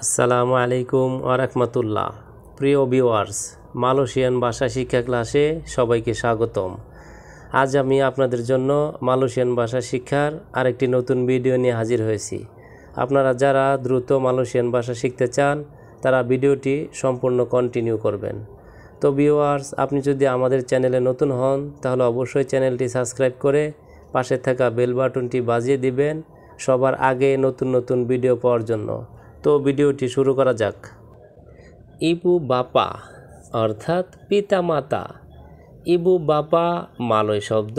আসসালামু আলাইকুম ওয়া রাহমাতুল্লাহ। প্রিয় ভিউয়ার্স, মালয়েশিয়ান ভাষা শিক্ষা ক্লাসে সবাইকে স্বাগতম। আজ আমি আপনাদের জন্য মালয়েশিয়ান ভাষা শিক্ষার আরেকটি নতুন ভিডিও নিয়ে হাজির হয়েছি। আপনারা যারা দ্রুত মালয়েশিয়ান ভাষা শিখতে চান তারা ভিডিওটি সম্পূর্ণ কন্টিনিউ করবেন। তো ভিউয়ার্স, আপনি যদি আমাদের চ্যানেলে নতুন হন তাহলে অবশ্যই চ্যানেলটি সাবস্ক্রাইব করে পাশে থাকা বেল বাটনটি বাজিয়ে দিবেন সবার আগে নতুন নতুন ভিডিও পাওয়ার জন্য। তো ভিডিওটি শুরু করা যাক। ইবু বাপা অর্থাৎ পিতা মাতা। ইবু বাপা মালয় শব্দ,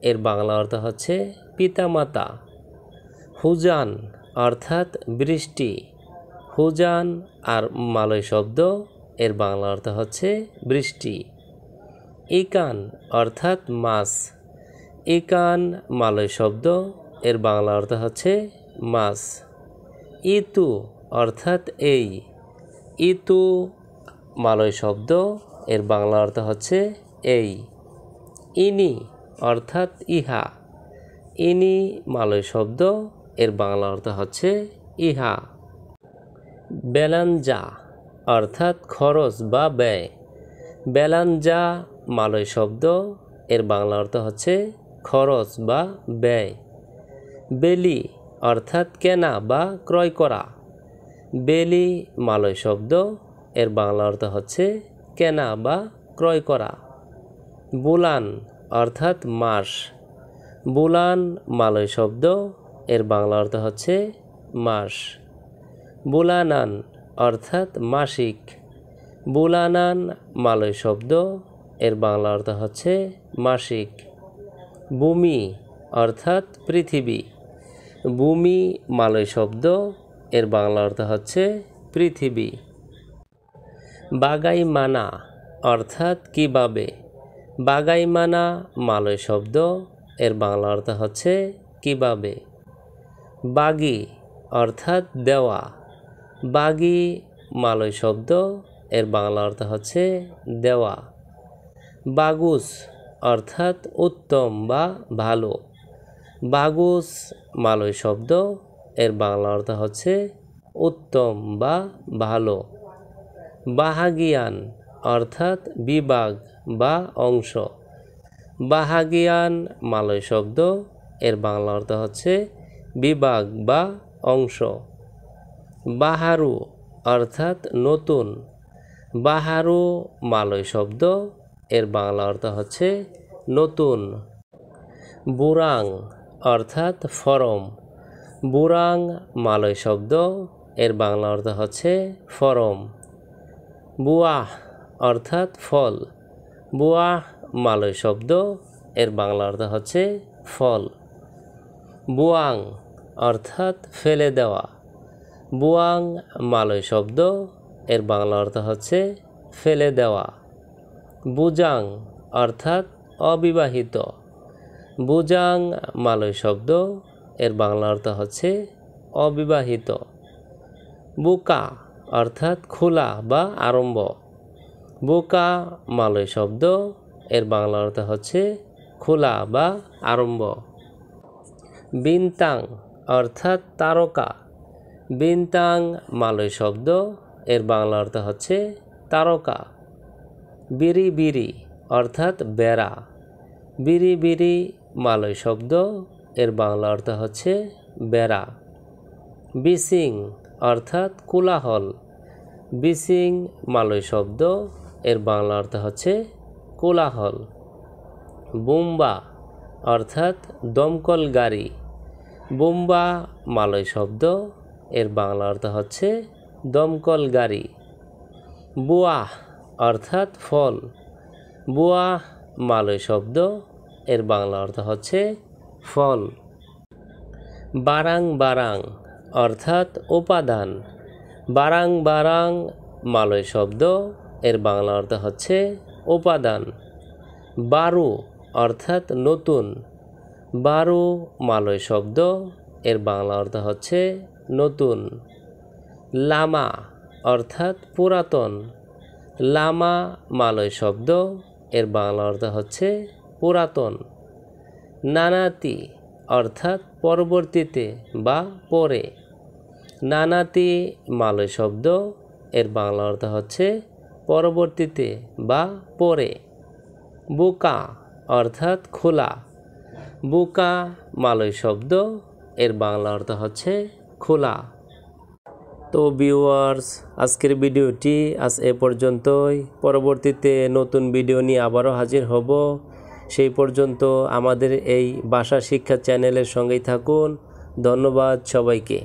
এর বাংলা অর্থ হচ্ছে পিতা মাতা। হুজান অর্থাৎ বৃষ্টি। হুজান আর মালয় শব্দ, এর বাংলা অর্থ হচ্ছে বৃষ্টি। ইকান অর্থাৎ মাছ। ইকান মালয় শব্দ, এর বাংলা অর্থ হচ্ছে মাছ। ইতু অর্থাৎ এই। ইতু মালয় শব্দ, এর বাংলা অর্থ হচ্ছে এই। ইনি অর্থাৎ ইহা। ইনি মালয় শব্দ, এর বাংলা অর্থ হচ্ছে ইহা। বেলাঞ্জা অর্থাৎ খরচ বা ব্যয়। বেলাঞ্জা মালয় শব্দ, এর বাংলা অর্থ হচ্ছে খরচ বা ব্যয়। বেলি অর্থাৎ কেনা বা ক্রয় করা। বেলি মালয় শব্দ, এর বাংলা অর্থ হচ্ছে কেনা বা ক্রয় করা। বুলান অর্থাৎ মাস। বুলান মালয় শব্দ, এর বাংলা অর্থ হচ্ছে মাস। বুলানান অর্থাৎ মাসিক। বুলানান মালয় শব্দ, এর বাংলা অর্থ হচ্ছে মাসিক। ভূমি অর্থাৎ পৃথিবী। ভূমি মালয় শব্দ, এর বাংলা অর্থ হচ্ছে পৃথিবী। বাগাইমানা অর্থাৎ কিভাবে। বাগাইমানা মালয় শব্দ, এর বাংলা অর্থ হচ্ছে কিভাবে। বাগি অর্থাৎ দেওয়া। বাগি মালয় শব্দ, এর বাংলা অর্থ হচ্ছে দেওয়া। বাগুস অর্থাৎ উত্তম বা ভালো। বাগুস মালয় শব্দ, এর বাংলা অর্থ হচ্ছে উত্তম বা ভালো। বাহাগিয়ান অর্থাৎ বিভাগ বা অংশ। বাহাগিয়ান মালয় শব্দ, এর বাংলা অর্থ হচ্ছে বিভাগ বা অংশ। বাহারু অর্থাৎ নতুন। বাহারু মালয় শব্দ, এর বাংলা অর্থ হচ্ছে নতুন। বুরাং অর্থাৎ ফরম। বুরাং মালয় শব্দ, এর বাংলা অর্থ হচ্ছে ফরম। বুয়াহ অর্থাৎ ফল। বুয়াহ মালয় শব্দ, এর বাংলা অর্থ হচ্ছে ফল। বুয়াং অর্থাৎ ফেলে দেওয়া। বুয়াং মালয় শব্দ, এর বাংলা অর্থ হচ্ছে ফেলে দেওয়া। বুজাং অর্থাৎ অবিবাহিত। বুজাং মালয় শব্দ, এর বাংলা অর্থ হচ্ছে অবিবাহিত। বুকা অর্থাৎ খোলা বা আরম্ভ। বুকা মালয় শব্দ, এর বাংলা অর্থ হচ্ছে খোলা বা আরম্ভ। বিনতাং অর্থাৎ তারকা। বিনতাং মালয় শব্দ, এর বাংলা অর্থ হচ্ছে তারকা। বিরি বিরি অর্থাৎ বেড়া। বিরি বিরি মালয় শব্দ, এর বাংলা অর্থ হচ্ছে বেড়া। বিসিং অর্থাৎ কোলাহল। বিসিং মালয় শব্দ, এর বাংলা অর্থ হচ্ছে কোলাহল। বুম্বা অর্থাৎ দমকল গাড়ি। বুম্বা মালয় শব্দ, এর বাংলা অর্থ হচ্ছে দমকল গাড়ি। বুয়াহ অর্থাৎ ফল। বুয়াহ মালয় শব্দ, এর বাংলা অর্থ হচ্ছে ফল। বারাং বারাং অর্থাৎ উপাদান। বারাং বারাং মালয় শব্দ, এর বাংলা অর্থ হচ্ছে উপাদান। বারু অর্থাৎ নতুন। বারু মালয় শব্দ, এর বাংলা অর্থ হচ্ছে নতুন। লামা অর্থাৎ পুরাতন। লামা মালয় শব্দ, এর বাংলা অর্থ হচ্ছে পুরাতন। নানাতি অর্থাৎ পরবর্তীতে বা পরে। নানাতি মালয় শব্দ, এর বাংলা অর্থ হচ্ছে পরবর্তীতে বা পরে। বোকা অর্থাৎ খোলা, বোকা মালয় শব্দ, এর বাংলা অর্থ হচ্ছে খোলা। তো ভিউয়ার্স, আজকের ভিডিওটি আজ এ পর্যন্তই। পরবর্তীতে নতুন ভিডিও নিয়ে আবারও হাজির হব। সেই পর্যন্ত আমাদের এই ভাষা শিক্ষা চ্যানেলের সঙ্গেই থাকুন। ধন্যবাদ সবাইকে।